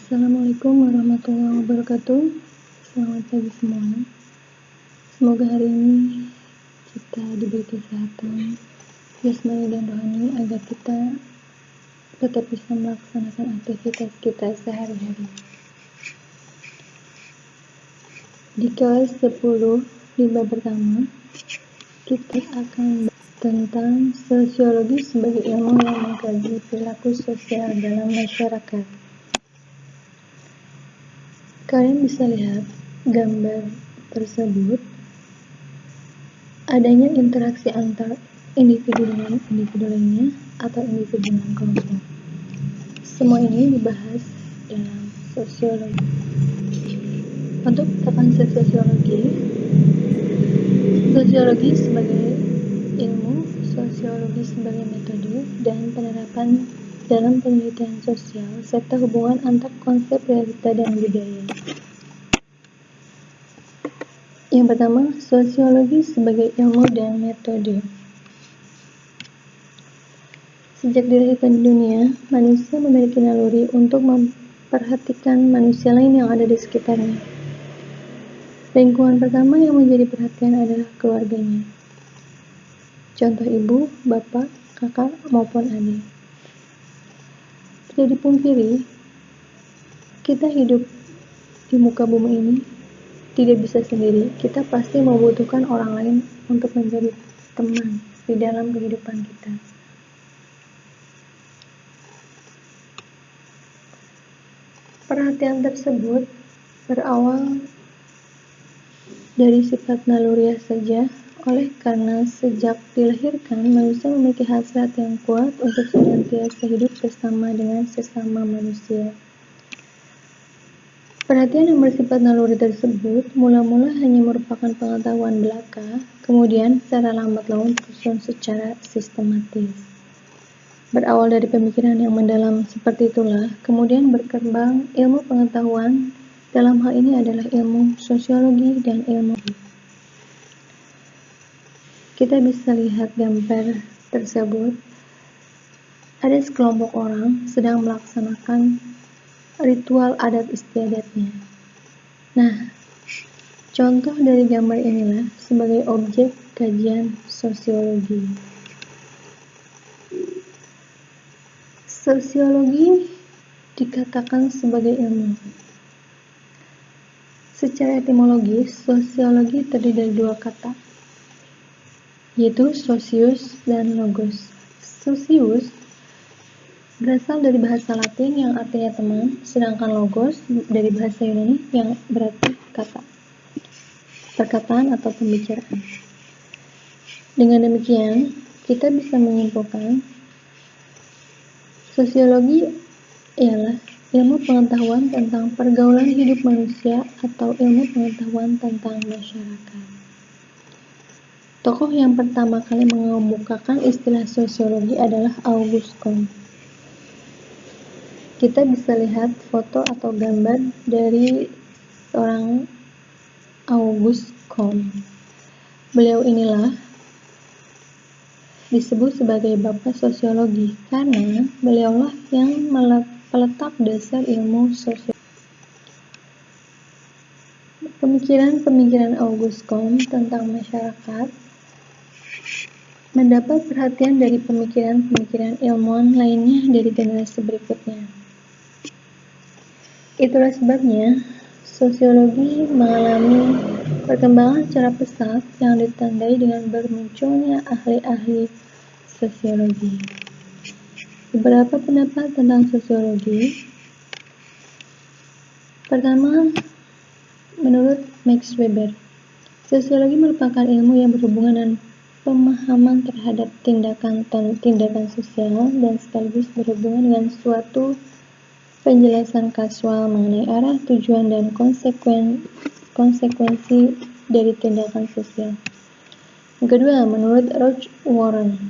Assalamualaikum warahmatullahi wabarakatuh. Selamat pagi semua. Semoga hari ini kita diberi kesehatan jasmani dan rohani agar kita tetap bisa melaksanakan aktivitas kita sehari-hari. Di kelas 10 di bab pertama, kita akan tentang sosiologi sebagai ilmu yang mengkaji perilaku sosial dalam masyarakat. Kalian bisa lihat gambar tersebut, adanya interaksi antar individu dengan individu lainnya atau individu dengan kelompok. Semua ini dibahas dalam sosiologi. Untuk konsep sosiologi sebagai ilmu, sosiologi sebagai metode, dan penerapan dalam penelitian sosial, serta hubungan antar konsep realita dan budaya. Yang pertama, sosiologi sebagai ilmu dan metode. Sejak dilahirkan di dunia, manusia memiliki naluri untuk memperhatikan manusia lain yang ada di sekitarnya. Lingkungan pertama yang menjadi perhatian adalah keluarganya. Contoh ibu, bapak, kakak, maupun adik. Tidak dipungkiri, kita hidup di muka bumi ini tidak bisa sendiri. Kita pasti membutuhkan orang lain untuk menjadi teman di dalam kehidupan kita. Perhatian tersebut berawal dari sifat naluriah saja, oleh karena sejak dilahirkan manusia memiliki hasrat yang kuat untuk senantiasa hidup bersama dengan sesama manusia. Perhatian yang bersifat naluri tersebut mula-mula hanya merupakan pengetahuan belaka, kemudian secara lambat laun tersusun secara sistematis. Berawal dari pemikiran yang mendalam seperti itulah, kemudian berkembang ilmu pengetahuan, dalam hal ini adalah ilmu sosiologi dan ilmu. Kita bisa lihat gambar tersebut. Ada sekelompok orang sedang melaksanakan ritual adat istiadatnya. Nah, contoh dari gambar inilah sebagai objek kajian sosiologi. Sosiologi dikatakan sebagai ilmu. Secara etimologis, sosiologi terdiri dari dua kata, yaitu sosius dan logos. Sosius berasal dari bahasa Latin yang artinya teman, sedangkan logos dari bahasa Yunani yang berarti kata, perkataan atau pembicaraan. Dengan demikian, kita bisa menyimpulkan sosiologi ialah ilmu pengetahuan tentang pergaulan hidup manusia atau ilmu pengetahuan tentang masyarakat. Tokoh yang pertama kali mengemukakan istilah sosiologi adalah Auguste Comte. Kita bisa lihat foto atau gambar dari seorang Auguste Comte. Beliau inilah disebut sebagai bapak sosiologi karena beliaulah yang peletak dasar ilmu sosiologi. Pemikiran Auguste Comte tentang masyarakat mendapat perhatian dari pemikiran-pemikiran ilmuwan lainnya dari generasi berikutnya. Itulah sebabnya sosiologi mengalami perkembangan secara pesat yang ditandai dengan bermunculnya ahli-ahli sosiologi. Beberapa pendapat tentang sosiologi. Pertama, menurut Max Weber, sosiologi merupakan ilmu yang berhubungan dengan pemahaman terhadap tindakan sosial dan sekaligus berhubungan dengan suatu penjelasan kasual mengenai arah, tujuan, dan konsekuensi dari tindakan sosial. Yang kedua, menurut Roch Warren,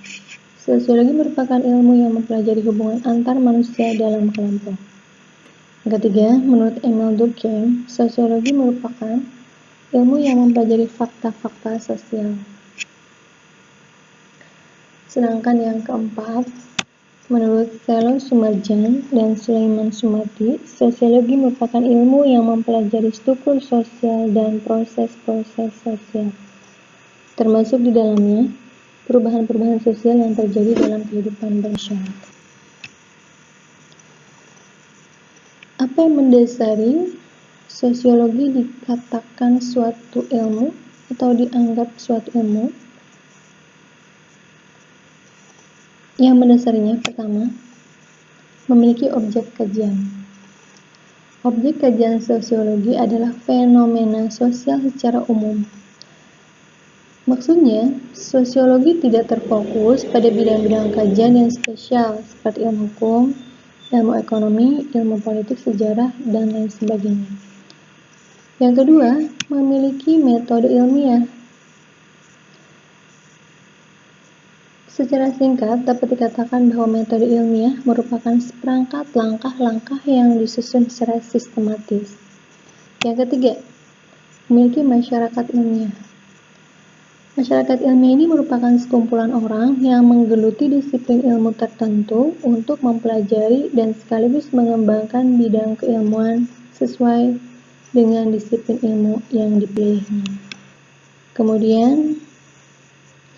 sosiologi merupakan ilmu yang mempelajari hubungan antar manusia dalam kelompok. Yang ketiga, menurut Emile Durkheim, sosiologi merupakan ilmu yang mempelajari fakta-fakta sosial. Sedangkan yang keempat, Menurut Selo Sumarjan dan Sulaiman Sumati, sosiologi merupakan ilmu yang mempelajari struktur sosial dan proses-proses sosial, termasuk di dalamnya perubahan-perubahan sosial yang terjadi dalam kehidupan bermasyarakat. Apa yang mendasari sosiologi dikatakan suatu ilmu atau dianggap suatu ilmu? Yang mendasarinya, pertama, memiliki objek kajian. Objek kajian sosiologi adalah fenomena sosial secara umum. Maksudnya, sosiologi tidak terfokus pada bidang-bidang kajian yang spesial seperti ilmu hukum, ilmu ekonomi, ilmu politik, sejarah, dan lain sebagainya. Yang kedua, memiliki metode ilmiah. Secara singkat, dapat dikatakan bahwa metode ilmiah merupakan seperangkat langkah-langkah yang disusun secara sistematis. Yang ketiga, memiliki masyarakat ilmiah. Masyarakat ilmiah ini merupakan sekumpulan orang yang menggeluti disiplin ilmu tertentu untuk mempelajari dan sekaligus mengembangkan bidang keilmuan sesuai dengan disiplin ilmu yang dipilihnya. Kemudian,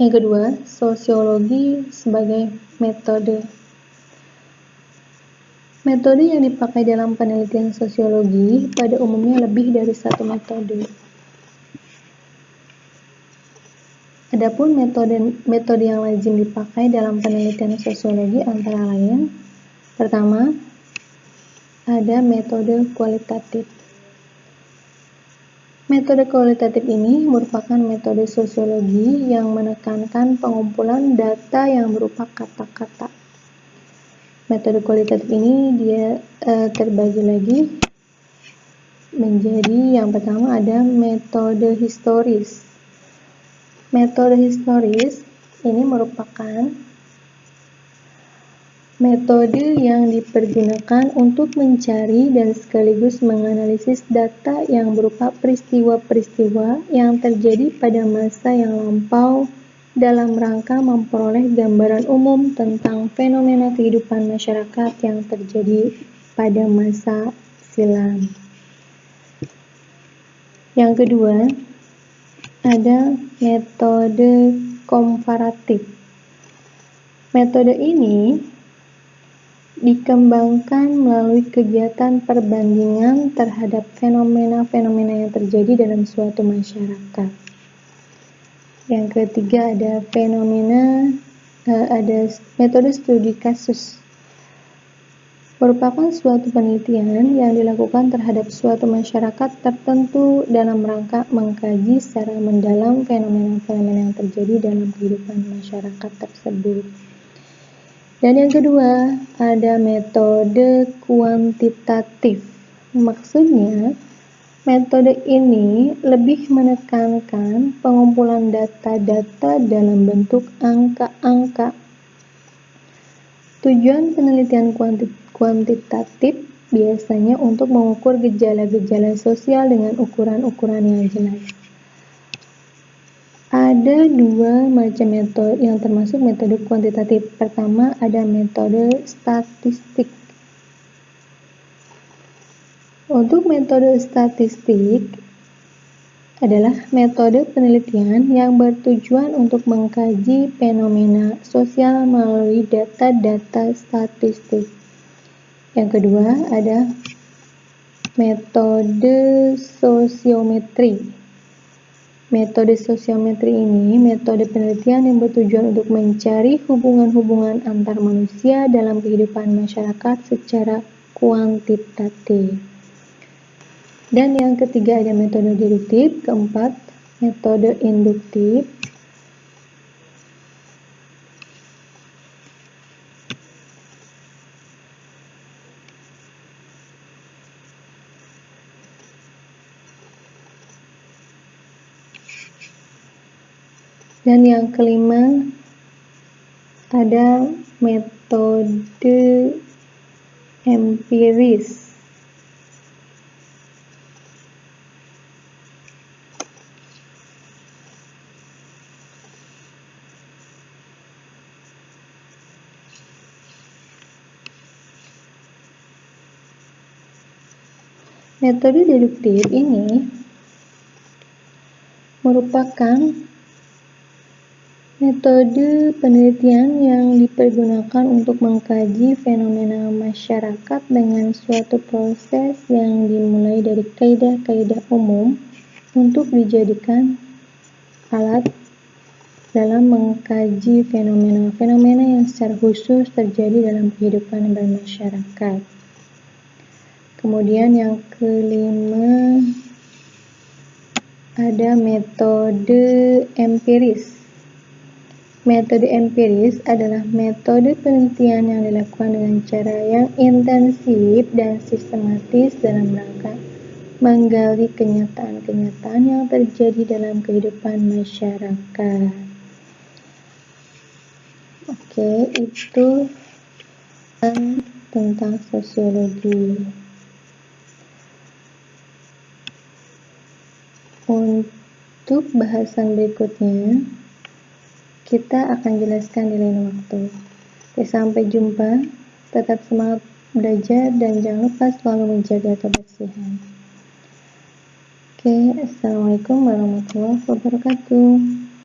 yang kedua, sosiologi sebagai metode. Metode yang dipakai dalam penelitian sosiologi pada umumnya lebih dari satu metode. Adapun metode yang lazim dipakai dalam penelitian sosiologi antara lain, pertama, ada metode kualitatif. Metode kualitatif ini merupakan metode sosiologi yang menekankan pengumpulan data yang berupa kata-kata. Metode kualitatif ini terbagi lagi menjadi yang pertama ada metode historis. Metode historis ini merupakan metode yang dipergunakan untuk mencari dan sekaligus menganalisis data yang berupa peristiwa-peristiwa yang terjadi pada masa yang lampau dalam rangka memperoleh gambaran umum tentang fenomena kehidupan masyarakat yang terjadi pada masa silam. Yang kedua, ada metode komparatif. Metode ini dikembangkan melalui kegiatan perbandingan terhadap fenomena-fenomena yang terjadi dalam suatu masyarakat. Yang ketiga ada metode studi kasus. Merupakan suatu penelitian yang dilakukan terhadap suatu masyarakat tertentu dalam rangka mengkaji secara mendalam fenomena-fenomena yang terjadi dalam kehidupan masyarakat tersebut. Dan yang kedua, ada metode kuantitatif. Maksudnya, metode ini lebih menekankan pengumpulan data-data dalam bentuk angka-angka. Tujuan penelitian kuantitatif biasanya untuk mengukur gejala-gejala sosial dengan ukuran-ukuran yang jelas. Ada dua macam metode yang termasuk metode kuantitatif. Pertama, ada metode statistik. Untuk metode statistik adalah metode penelitian yang bertujuan untuk mengkaji fenomena sosial melalui data-data statistik. Yang kedua, ada metode sosiometri. Metode sosiometri ini metode penelitian yang bertujuan untuk mencari hubungan-hubungan antar manusia dalam kehidupan masyarakat secara kuantitatif. Dan yang ketiga ada metode deduktif, keempat metode induktif. Dan yang kelima ada metode empiris. Metode deduktif ini merupakan metode penelitian yang dipergunakan untuk mengkaji fenomena masyarakat dengan suatu proses yang dimulai dari kaidah-kaidah umum untuk dijadikan alat dalam mengkaji fenomena-fenomena yang secara khusus terjadi dalam kehidupan bermasyarakat. Kemudian yang kelima, ada metode empiris. Metode empiris adalah metode penelitian yang dilakukan dengan cara yang intensif dan sistematis dalam rangka menggali kenyataan-kenyataan yang terjadi dalam kehidupan masyarakat. Oke, itu tentang sosiologi. Untuk bahasan berikutnya, kita akan jelaskan di lain waktu. Oke, sampai jumpa. Tetap semangat belajar dan jangan lupa selalu menjaga kebersihan. Oke, assalamualaikum warahmatullahi wabarakatuh.